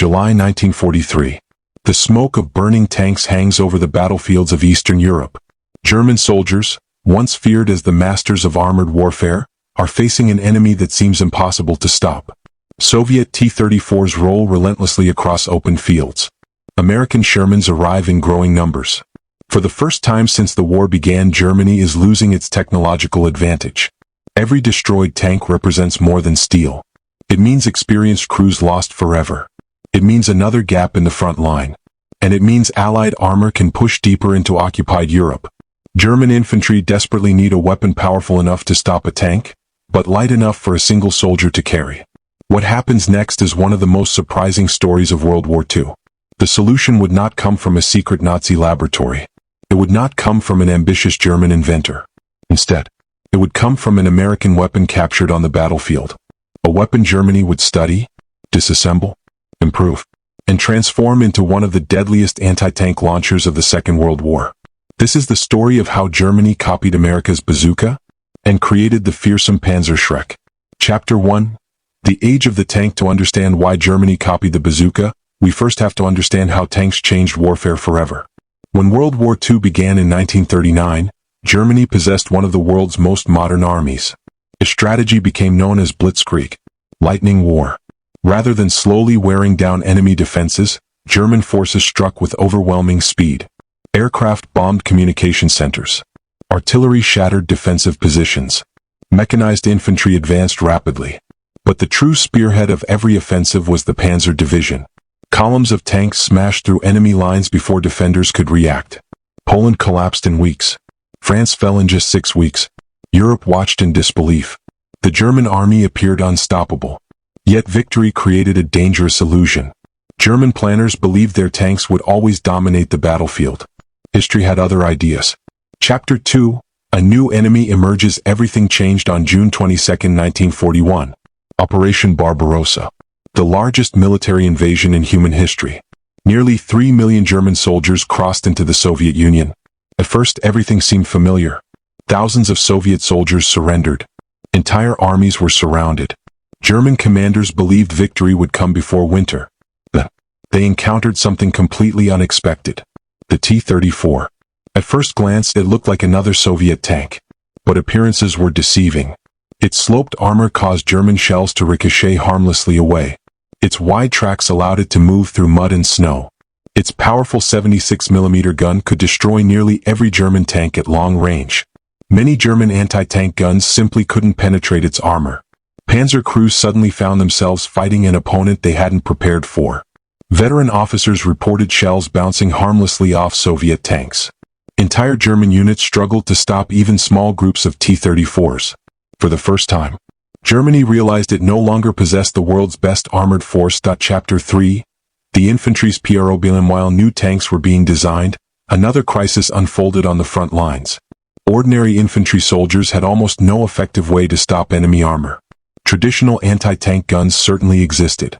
July 1943. The smoke of burning tanks hangs over the battlefields of Eastern Europe. German soldiers, once feared as the masters of armored warfare, are facing an enemy that seems impossible to stop. Soviet T-34s roll relentlessly across open fields. American Shermans arrive in growing numbers. For the first time since the war began, Germany is losing its technological advantage. Every destroyed tank represents more than steel. It means experienced crews lost forever. It means another gap in the front line. And it means Allied armor can push deeper into occupied Europe. German infantry desperately need a weapon powerful enough to stop a tank, but light enough for a single soldier to carry. What happens next is one of the most surprising stories of World War II. The solution would not come from a secret Nazi laboratory. It would not come from an ambitious German inventor. Instead, it would come from an American weapon captured on the battlefield. A weapon Germany would study, disassemble, improve, and transform into one of the deadliest anti-tank launchers of the Second World War. This is the story of how Germany copied America's bazooka and created the fearsome Panzerschreck. Chapter 1. The Age of the Tank. To understand why Germany copied the bazooka, we first have to understand how tanks changed warfare forever. When World War II began in 1939, Germany possessed one of the world's most modern armies. A strategy became known as Blitzkrieg, lightning war. Rather than slowly wearing down enemy defenses, German forces struck with overwhelming speed. Aircraft bombed communication centers. Artillery shattered defensive positions. Mechanized infantry advanced rapidly. But the true spearhead of every offensive was the Panzer Division. Columns of tanks smashed through enemy lines before defenders could react. Poland collapsed in weeks. France fell in just 6 weeks. Europe watched in disbelief. The German army appeared unstoppable. Yet victory created a dangerous illusion. German planners believed their tanks would always dominate the battlefield. History had other ideas. Chapter 2. A new enemy emerges. Everything changed on June 22, 1941. Operation Barbarossa. The largest military invasion in human history. Nearly 3 million German soldiers crossed into the Soviet Union. At first everything seemed familiar. Thousands of Soviet soldiers surrendered. Entire armies were surrounded. German commanders believed victory would come before winter. Then, they encountered something completely unexpected. The T-34. At first glance it looked like another Soviet tank. But appearances were deceiving. Its sloped armor caused German shells to ricochet harmlessly away. Its wide tracks allowed it to move through mud and snow. Its powerful 76mm gun could destroy nearly every German tank at long range. Many German anti-tank guns simply couldn't penetrate its armor. Panzer crews suddenly found themselves fighting an opponent they hadn't prepared for. Veteran officers reported shells bouncing harmlessly off Soviet tanks. Entire German units struggled to stop even small groups of T-34s. For the first time, Germany realized it no longer possessed the world's best armored force. Chapter 3. The infantry's problem. While new tanks were being designed, another crisis unfolded on the front lines. Ordinary infantry soldiers had almost no effective way to stop enemy armor. Traditional anti-tank guns certainly existed.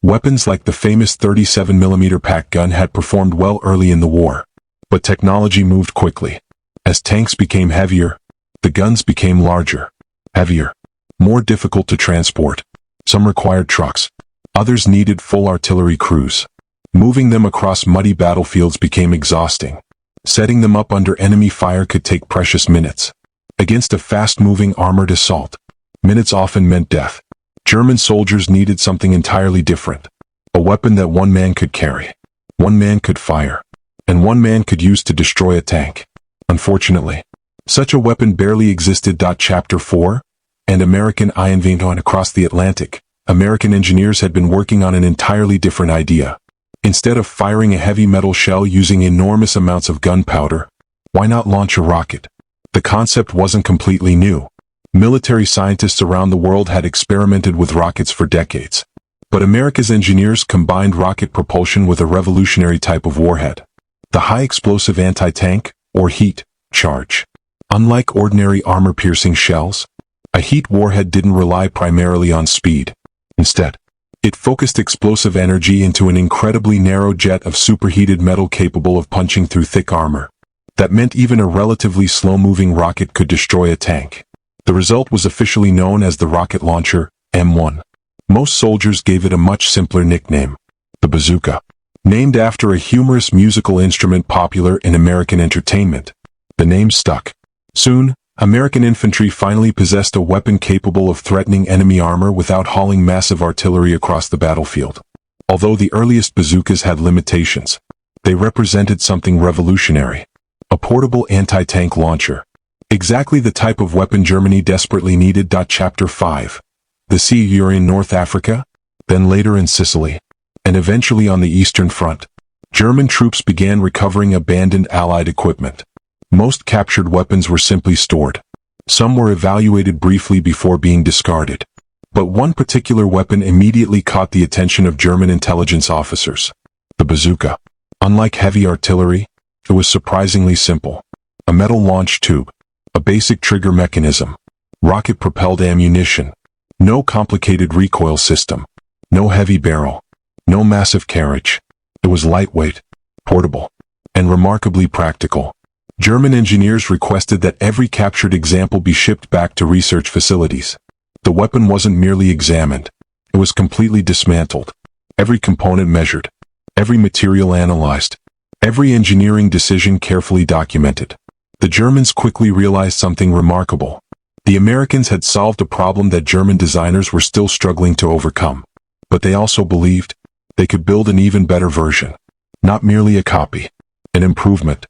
Weapons like the famous 37mm pack gun had performed well early in the war. But technology moved quickly. As tanks became heavier, the guns became larger, heavier, more difficult to transport. Some required trucks. Others needed full artillery crews. Moving them across muddy battlefields became exhausting. Setting them up under enemy fire could take precious minutes. Against a fast-moving armored assault, minutes often meant death. German soldiers needed something entirely different. A weapon that one man could carry, one man could fire, and one man could use to destroy a tank. Unfortunately, such a weapon barely existed. Chapter 4. And American invention. Across the Atlantic, American engineers had been working on an entirely different idea. Instead of firing a heavy metal shell using enormous amounts of gunpowder, why not launch a rocket? The concept wasn't completely new. Military scientists around the world had experimented with rockets for decades. But America's engineers combined rocket propulsion with a revolutionary type of warhead. The high-explosive anti-tank, or heat, charge. Unlike ordinary armor-piercing shells, a heat warhead didn't rely primarily on speed. Instead, it focused explosive energy into an incredibly narrow jet of superheated metal capable of punching through thick armor. That meant even a relatively slow-moving rocket could destroy a tank. The result was officially known as the rocket launcher, M1. Most soldiers gave it a much simpler nickname, the bazooka. Named after a humorous musical instrument popular in American entertainment, the name stuck. Soon, American infantry finally possessed a weapon capable of threatening enemy armor without hauling massive artillery across the battlefield. Although the earliest bazookas had limitations, they represented something revolutionary. A portable anti-tank launcher. Exactly the type of weapon Germany desperately needed. Chapter 5. The siege in North Africa, then later in Sicily, and eventually on the Eastern Front. German troops began recovering abandoned Allied equipment. Most captured weapons were simply stored. Some were evaluated briefly before being discarded. But one particular weapon immediately caught the attention of German intelligence officers. The bazooka. Unlike heavy artillery, it was surprisingly simple. A metal launch tube. A basic trigger mechanism. Rocket-propelled ammunition. No complicated recoil system. No heavy barrel. No massive carriage. It was lightweight, portable, and remarkably practical. German engineers requested that every captured example be shipped back to research facilities. The weapon wasn't merely examined. It was completely dismantled. Every component measured. Every material analyzed. Every engineering decision carefully documented. The Germans quickly realized something remarkable. The Americans had solved a problem that German designers were still struggling to overcome. But they also believed they could build an even better version. Not merely a copy. An improvement.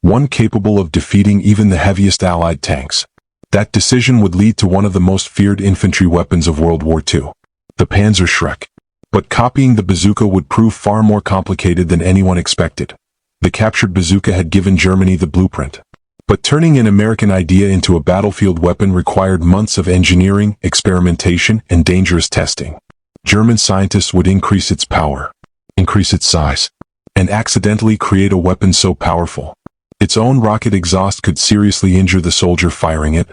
One capable of defeating even the heaviest Allied tanks. That decision would lead to one of the most feared infantry weapons of World War II. The Panzerschreck. But copying the bazooka would prove far more complicated than anyone expected. The captured bazooka had given Germany the blueprint. But turning an American idea into a battlefield weapon required months of engineering, experimentation, and dangerous testing. German scientists would increase its power, increase its size, and accidentally create a weapon so powerful its own rocket exhaust could seriously injure the soldier firing it.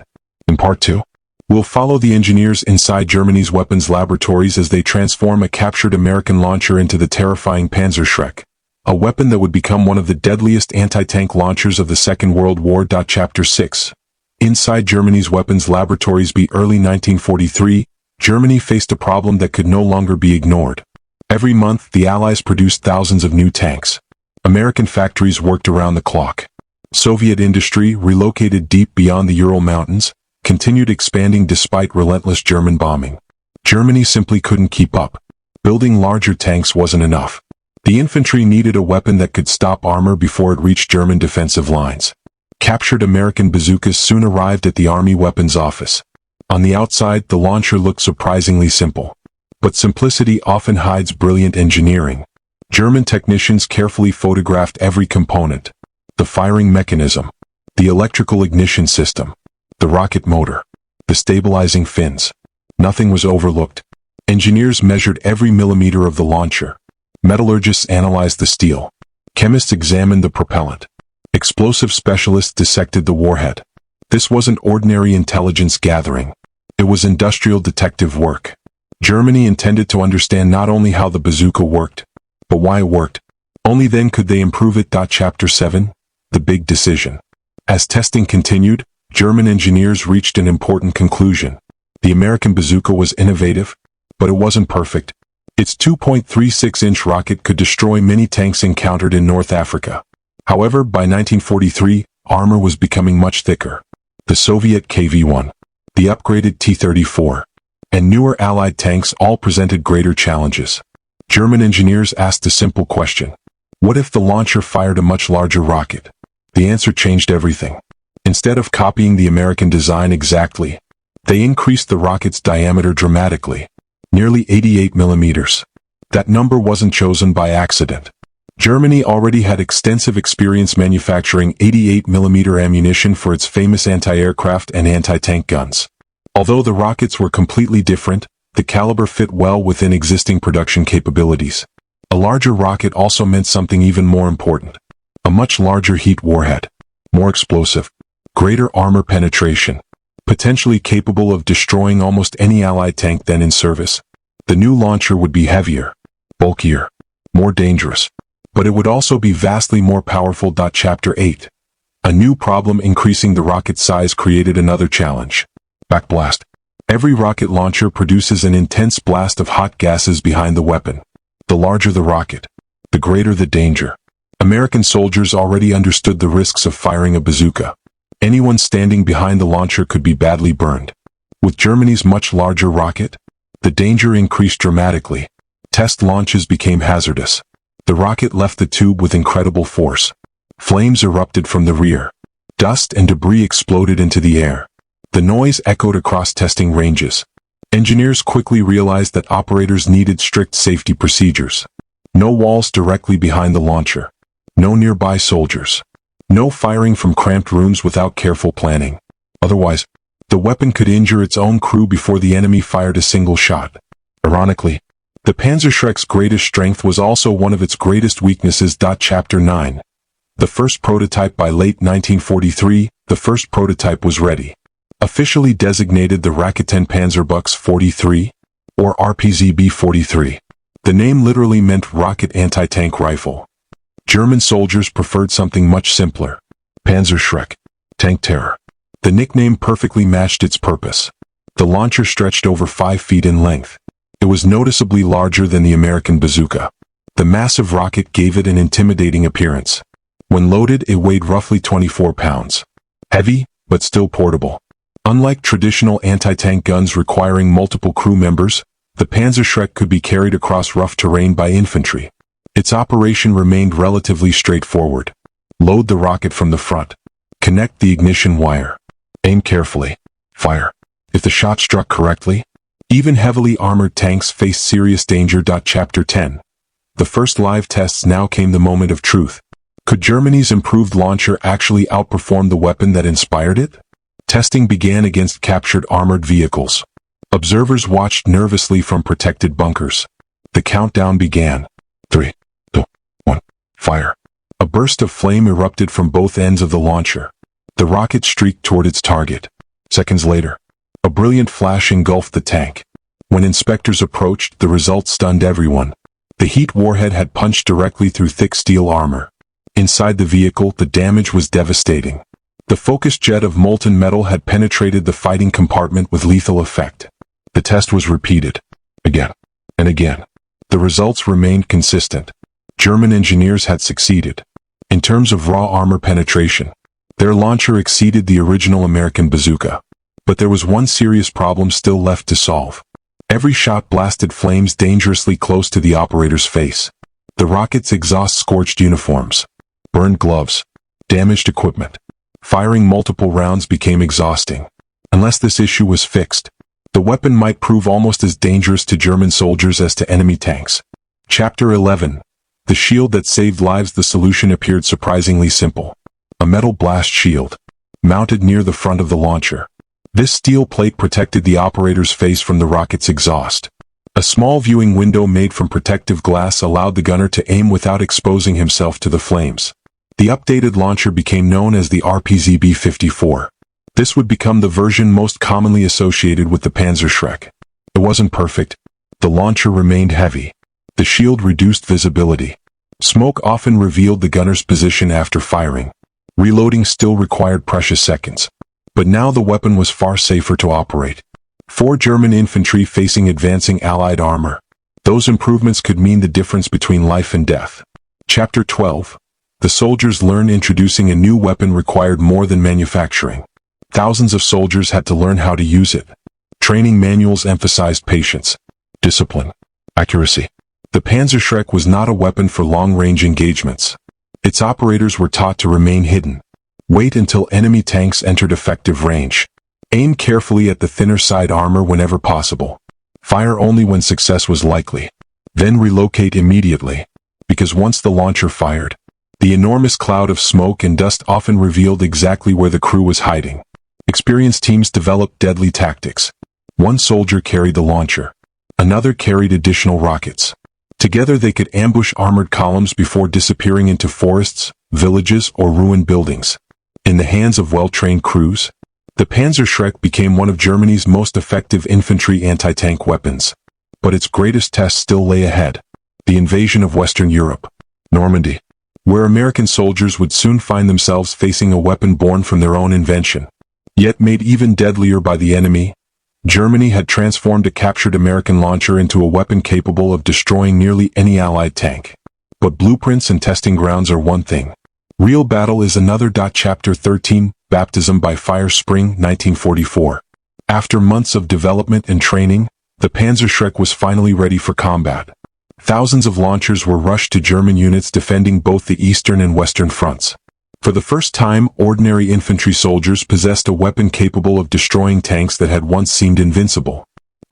In Part 2, we'll follow the engineers inside Germany's weapons laboratories as they transform a captured American launcher into the terrifying Panzerschreck, a weapon that would become one of the deadliest anti-tank launchers of the Second World War. Chapter 6. Inside Germany's weapons laboratories. Early 1943, Germany faced a problem that could no longer be ignored. Every month, the Allies produced thousands of new tanks. American factories worked around the clock. Soviet industry, relocated deep beyond the Ural Mountains, continued expanding despite relentless German bombing. Germany simply couldn't keep up. Building larger tanks wasn't enough. The infantry needed a weapon that could stop armor before it reached German defensive lines. Captured American bazookas soon arrived at the Army Weapons Office. On the outside, the launcher looked surprisingly simple. But simplicity often hides brilliant engineering. German technicians carefully photographed every component. The firing mechanism, the electrical ignition system, the rocket motor, the stabilizing fins. Nothing was overlooked. Engineers measured every millimeter of the launcher. Metallurgists analyzed the steel. Chemists examined the propellant. Explosive specialists dissected the warhead. This wasn't ordinary intelligence gathering. It was industrial detective work. Germany intended to understand not only how the bazooka worked, but why it worked. Only then could they improve it. Chapter 7. The big decision. As testing continued, German engineers reached an important conclusion. The American bazooka was innovative, but it wasn't perfect. Its 2.36-inch rocket could destroy many tanks encountered in North Africa. However, by 1943, armor was becoming much thicker. The Soviet KV-1, the upgraded T-34, and newer Allied tanks all presented greater challenges. German engineers asked a simple question. What if the launcher fired a much larger rocket? The answer changed everything. Instead of copying the American design exactly, they increased the rocket's diameter dramatically, nearly 88 millimeters. That number wasn't chosen by accident. Germany already had extensive experience manufacturing 88mm ammunition for its famous anti-aircraft and anti-tank guns. Although the rockets were completely different, the caliber fit well within existing production capabilities. A larger rocket also meant something even more important. A much larger heat warhead. More explosive. Greater armor penetration. Potentially capable of destroying almost any Allied tank then in service. The new launcher would be heavier, bulkier, more dangerous. But it would also be vastly more powerful. Chapter 8. A new problem increasing the rocket size created another challenge. Backblast. Every rocket launcher produces an intense blast of hot gases behind the weapon. The larger the rocket, the greater the danger. American soldiers already understood the risks of firing a bazooka. Anyone standing behind the launcher could be badly burned. With Germany's much larger rocket, the danger increased dramatically. Test launches became hazardous. The rocket left the tube with incredible force. Flames erupted from the rear. Dust and debris exploded into the air. The noise echoed across testing ranges. Engineers quickly realized that operators needed strict safety procedures. No walls directly behind the launcher. No nearby soldiers. No firing from cramped rooms without careful planning. Otherwise, the weapon could injure its own crew before the enemy fired a single shot. Ironically, the Panzerschreck's greatest strength was also one of its greatest weaknesses. Chapter 9. The first prototype. By late 1943, the first prototype was ready. Officially designated the Raketen Panzerbuchs 43, or RPZB-43. The name literally meant rocket anti-tank rifle. German soldiers preferred something much simpler. Panzerschreck, tank terror. The nickname perfectly matched its purpose. The launcher stretched over 5 feet in length. It was noticeably larger than the American Bazooka. The massive rocket gave it an intimidating appearance. When loaded, it weighed roughly 24 pounds. Heavy, but still portable. Unlike traditional anti-tank guns requiring multiple crew members, the Panzerschreck could be carried across rough terrain by infantry. Its operation remained relatively straightforward. Load the rocket from the front. Connect the ignition wire. Aim carefully. Fire. If the shot struck correctly, even heavily armored tanks faced serious danger. Chapter 10. The first live tests. Now came the moment of truth. Could Germany's improved launcher actually outperform the weapon that inspired it? Testing began against captured armored vehicles. Observers watched nervously from protected bunkers. The countdown began. 3, 2, 1, fire. A burst of flame erupted from both ends of the launcher. The rocket streaked toward its target. Seconds later, a brilliant flash engulfed the tank. When inspectors approached, the result stunned everyone. The heat warhead had punched directly through thick steel armor. Inside the vehicle, the damage was devastating. The focused jet of molten metal had penetrated the fighting compartment with lethal effect. The test was repeated. Again and again. The results remained consistent. German engineers had succeeded. In terms of raw armor penetration, their launcher exceeded the original American Bazooka. But there was one serious problem still left to solve. Every shot blasted flames dangerously close to the operator's face. The rocket's exhaust scorched uniforms, burned gloves, damaged equipment. Firing multiple rounds became exhausting. Unless this issue was fixed, the weapon might prove almost as dangerous to German soldiers as to enemy tanks. Chapter 11. The shield that saved lives. The solution appeared surprisingly simple. A metal blast shield, mounted near the front of the launcher. This steel plate protected the operator's face from the rocket's exhaust. A small viewing window made from protective glass allowed the gunner to aim without exposing himself to the flames. The updated launcher became known as the RPZB-54. This would become the version most commonly associated with the Panzerschreck. It wasn't perfect. The launcher remained heavy. The shield reduced visibility. Smoke often revealed the gunner's position after firing. Reloading still required precious seconds. But now the weapon was far safer to operate. 4 German infantry facing advancing Allied armor. Those improvements could mean the difference between life and death. Chapter 12. The soldiers learned introducing a new weapon required more than manufacturing. Thousands of soldiers had to learn how to use it. Training manuals emphasized patience, discipline, accuracy. The Panzerschreck was not a weapon for long-range engagements. Its operators were taught to remain hidden. Wait until enemy tanks entered effective range. Aim carefully at the thinner side armor whenever possible. Fire only when success was likely. Then relocate immediately. Because once the launcher fired, the enormous cloud of smoke and dust often revealed exactly where the crew was hiding. Experienced teams developed deadly tactics. One soldier carried the launcher. Another carried additional rockets. Together they could ambush armored columns before disappearing into forests, villages, or ruined buildings. In the hands of well-trained crews, the Panzerschreck became one of Germany's most effective infantry anti-tank weapons. But its greatest test still lay ahead. The invasion of Western Europe, Normandy, where American soldiers would soon find themselves facing a weapon born from their own invention, yet made even deadlier by the enemy, Germany had transformed a captured American launcher into a weapon capable of destroying nearly any Allied tank. But blueprints and testing grounds are one thing. Real battle is another. Chapter 13, Baptism by Fire, Spring 1944. After months of development and training, the Panzerschreck was finally ready for combat. Thousands of launchers were rushed to German units defending both the eastern and western fronts. For the first time, ordinary infantry soldiers possessed a weapon capable of destroying tanks that had once seemed invincible.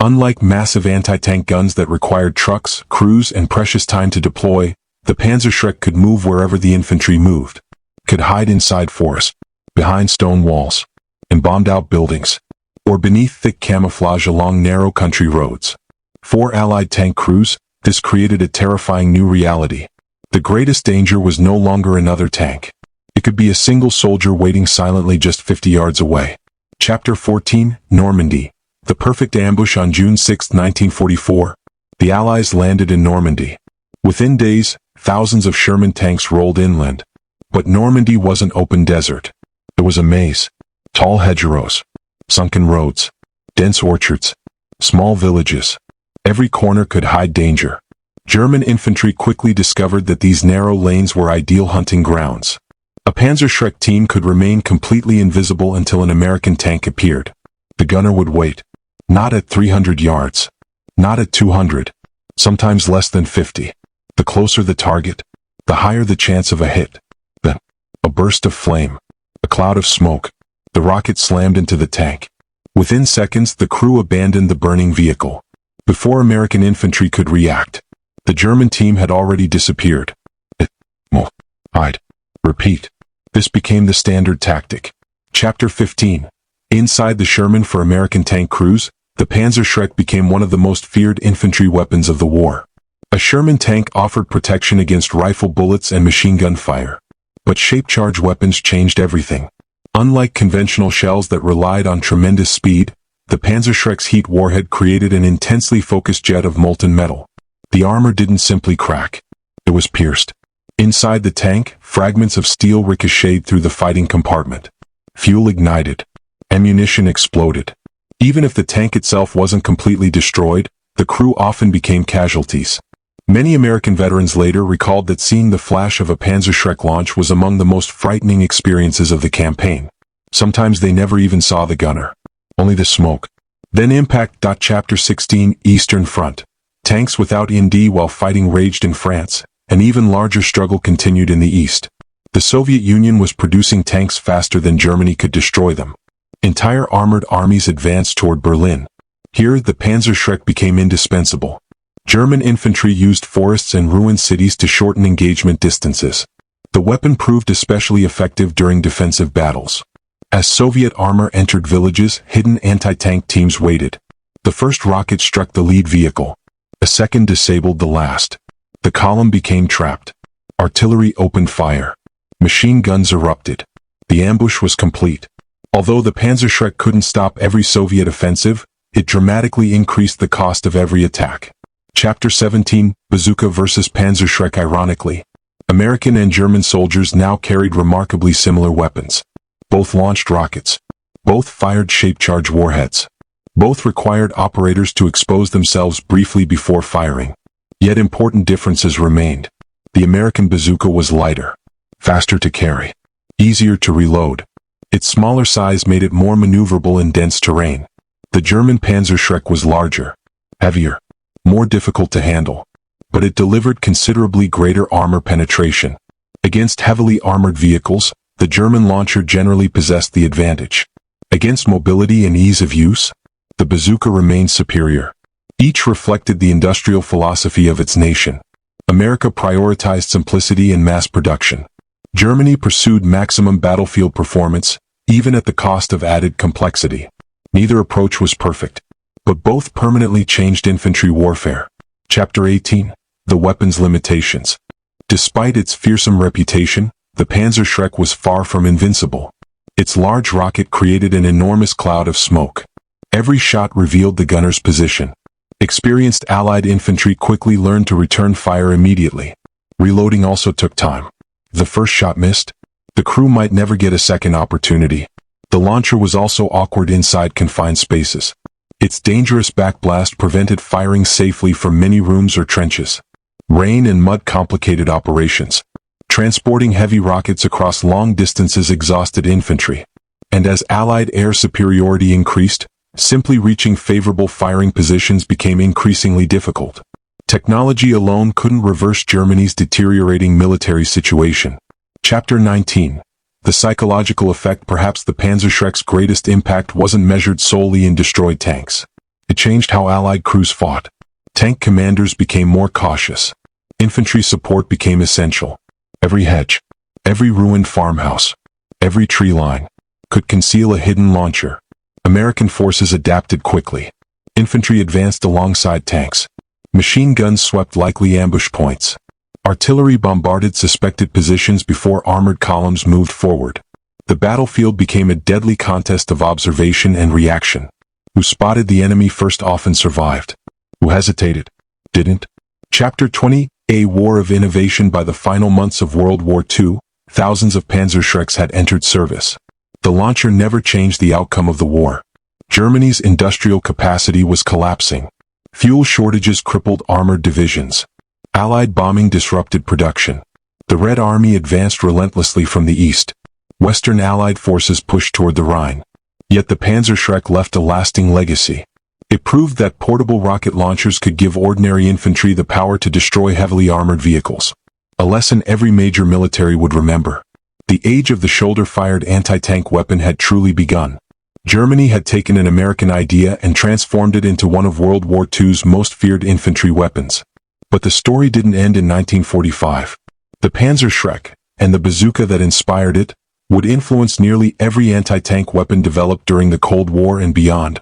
Unlike massive anti-tank guns that required trucks, crews, and precious time to deploy, the Panzerschreck could move wherever the infantry moved, could hide inside forests, behind stone walls, in bombed-out buildings, or beneath thick camouflage along narrow country roads. For Allied tank crews, this created a terrifying new reality. The greatest danger was no longer another tank. It could be a single soldier waiting silently just 50 yards away. Chapter 14, Normandy. The perfect ambush. On June 6, 1944, the Allies landed in Normandy. Within days, thousands of Sherman tanks rolled inland. But Normandy wasn't open desert. It was a maze. Tall hedgerows, sunken roads, dense orchards, small villages. Every corner could hide danger. German infantry quickly discovered that these narrow lanes were ideal hunting grounds. A Panzerschreck team could remain completely invisible until an American tank appeared. The gunner would wait. Not at 300 yards. Not at 200. Sometimes less than 50. The closer the target, the higher the chance of a hit. Then, a burst of flame. A cloud of smoke. The rocket slammed into the tank. Within seconds, the crew abandoned the burning vehicle. Before American infantry could react, the German team had already disappeared. Hide. Repeat. This became the standard tactic. Chapter 15. Inside the Sherman. For American tank crews, the Panzerschreck became one of the most feared infantry weapons of the war. A Sherman tank offered protection against rifle bullets and machine gun fire. But shape-charge weapons changed everything. Unlike conventional shells that relied on tremendous speed, the Panzerschreck's heat warhead created an intensely focused jet of molten metal. The armor didn't simply crack. It was pierced. Inside the tank, fragments of steel ricocheted through the fighting compartment. Fuel ignited. Ammunition exploded. Even if the tank itself wasn't completely destroyed, the crew often became casualties. Many American veterans later recalled that seeing the flash of a Panzerschreck launch was among the most frightening experiences of the campaign. Sometimes they never even saw the gunner. Only the smoke. Then impact. Chapter 16, Eastern Front. Tanks without ND. While fighting raged in France, an even larger struggle continued in the east. The Soviet Union was producing tanks faster than Germany could destroy them. Entire armored armies advanced toward Berlin. Here, the Panzerschreck became indispensable. German infantry used forests and ruined cities to shorten engagement distances. The weapon proved especially effective during defensive battles. As Soviet armor entered villages, hidden anti-tank teams waited. The first rocket struck the lead vehicle. A second disabled the last. The column became trapped. Artillery opened fire. Machine guns erupted. The ambush was complete. Although the Panzerschreck couldn't stop every Soviet offensive, it dramatically increased the cost of every attack. Chapter 17, Bazooka versus Panzerschreck. Ironically, American and German soldiers now carried remarkably similar weapons. Both launched rockets. Both fired shape-charge warheads. Both required operators to expose themselves briefly before firing. Yet important differences remained. The American bazooka was lighter, faster to carry, easier to reload. Its smaller size made it more maneuverable in dense terrain. The German Panzerschreck was larger, heavier, more difficult to handle, but it delivered considerably greater armor penetration. Against heavily armored vehicles, the German launcher generally possessed the advantage. Against mobility and ease of use, the bazooka remained superior. Each reflected the industrial philosophy of its nation. America prioritized simplicity and mass production. Germany pursued maximum battlefield performance, even at the cost of added complexity. Neither approach was perfect, but both permanently changed infantry warfare. Chapter 18, The Weapons Limitations. Despite its fearsome reputation, the Panzerschreck was far from invincible. Its large rocket created an enormous cloud of smoke. Every shot revealed the gunner's position. Experienced Allied infantry quickly learned to return fire immediately. Reloading also took time. If the first shot missed, the crew might never get a second opportunity. The launcher was also awkward inside confined spaces. Its dangerous backblast prevented firing safely from many rooms or trenches. Rain and mud complicated operations. Transporting heavy rockets across long distances exhausted infantry. And as Allied air superiority increased, simply reaching favorable firing positions became increasingly difficult. Technology alone couldn't reverse Germany's deteriorating military situation. Chapter 19. The psychological effect. Perhaps the Panzerschreck's greatest impact wasn't measured solely in destroyed tanks. It changed how Allied crews fought. Tank commanders became more cautious. Infantry support became essential. Every hedge, every ruined farmhouse, every tree line could conceal a hidden launcher. American forces adapted quickly. Infantry advanced alongside tanks. Machine guns swept likely ambush points. Artillery bombarded suspected positions before armored columns moved forward. The battlefield became a deadly contest of observation and reaction. Who spotted the enemy first often survived. Who hesitated, didn't. Chapter 20. A war of innovation. By the final months of World War II, thousands of Panzerschrecks had entered service. The launcher never changed the outcome of the war. Germany's industrial capacity was collapsing. Fuel shortages crippled armored divisions. Allied bombing disrupted production. The Red Army advanced relentlessly from the east. Western Allied forces pushed toward the Rhine. Yet the Panzerschreck left a lasting legacy. It proved that portable rocket launchers could give ordinary infantry the power to destroy heavily armored vehicles. A lesson every major military would remember. The age of the shoulder-fired anti-tank weapon had truly begun. Germany had taken an American idea and transformed it into one of World War II's most feared infantry weapons. But the story didn't end in 1945. The Panzerschreck, and the bazooka that inspired it, would influence nearly every anti-tank weapon developed during the Cold War and beyond.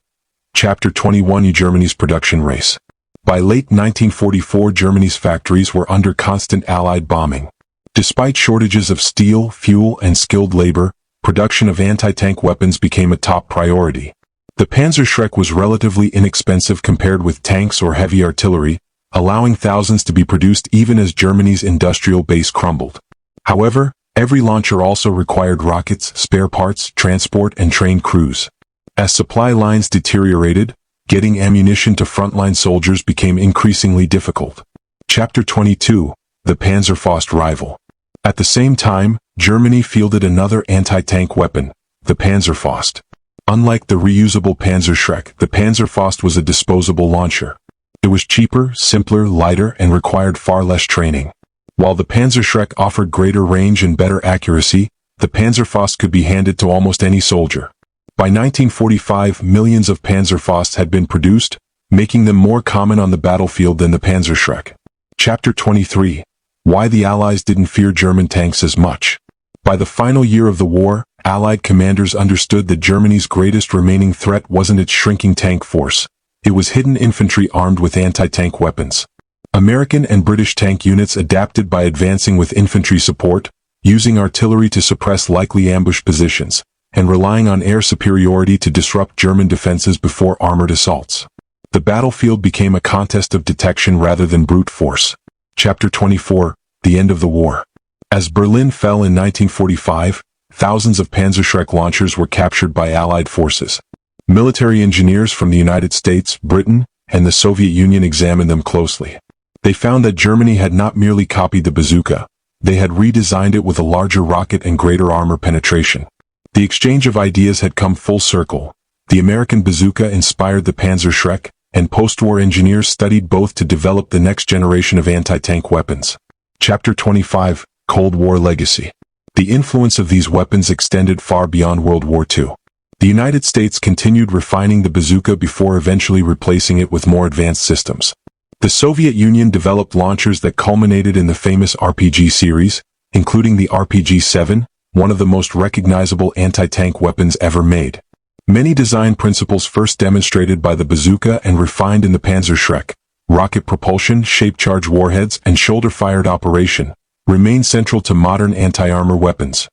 Chapter 21. Germany's production race. By late 1944, Germany's factories were under constant Allied bombing. Despite shortages of steel, fuel, and skilled labor, production of anti-tank weapons became a top priority. The Panzerschreck was relatively inexpensive compared with tanks or heavy artillery, allowing thousands to be produced even as Germany's industrial base crumbled. However, every launcher also required rockets, spare parts, transport, and trained crews. As supply lines deteriorated, getting ammunition to frontline soldiers became increasingly difficult. Chapter 22. The Panzerfaust rival. At the same time, Germany fielded another anti-tank weapon, the Panzerfaust. Unlike the reusable Panzerschreck, the Panzerfaust was a disposable launcher. It was cheaper, simpler, lighter, and required far less training. While the Panzerschreck offered greater range and better accuracy, the Panzerfaust could be handed to almost any soldier. By 1945, millions of Panzerfausts had been produced, making them more common on the battlefield than the Panzerschreck. Chapter 23. Why the Allies didn't fear German tanks as much. By the final year of the war, Allied commanders understood that Germany's greatest remaining threat wasn't its shrinking tank force. It was hidden infantry armed with anti-tank weapons. American and British tank units adapted by advancing with infantry support, using artillery to suppress likely ambush positions, and relying on air superiority to disrupt German defenses before armored assaults. The battlefield became a contest of detection rather than brute force. Chapter 24. The End of the War. As Berlin fell in 1945, thousands of Panzerschreck launchers were captured by Allied forces. Military engineers from the United States, Britain, and the Soviet Union examined them closely. They found that Germany had not merely copied the bazooka, they had redesigned it with a larger rocket and greater armor penetration. The exchange of ideas had come full circle. The American bazooka inspired the Panzerschreck, and post-war engineers studied both to develop the next generation of anti-tank weapons. Chapter 25. Cold War Legacy. The influence of these weapons extended far beyond World War II. The United States continued refining the bazooka before eventually replacing it with more advanced systems. The Soviet Union developed launchers that culminated in the famous RPG series, including the RPG-7, one of the most recognizable anti-tank weapons ever made. Many design principles first demonstrated by the bazooka and refined in the Panzerschreck, rocket propulsion, shape-charge warheads, and shoulder-fired operation, remain central to modern anti-armor weapons.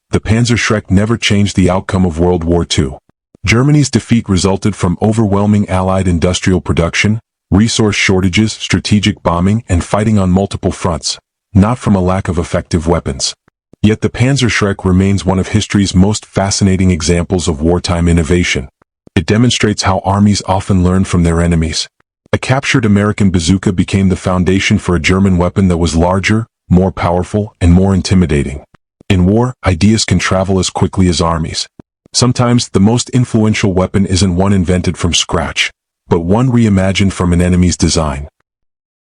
The Panzerschreck never changed the outcome of World War II. Germany's defeat resulted from overwhelming Allied industrial production, resource shortages, strategic bombing, and fighting on multiple fronts, not from a lack of effective weapons. Yet the Panzerschreck remains one of history's most fascinating examples of wartime innovation. It demonstrates how armies often learn from their enemies. A captured American bazooka became the foundation for a German weapon that was larger, more powerful, and more intimidating. In war, ideas can travel as quickly as armies. Sometimes, the most influential weapon isn't one invented from scratch, but one reimagined from an enemy's design.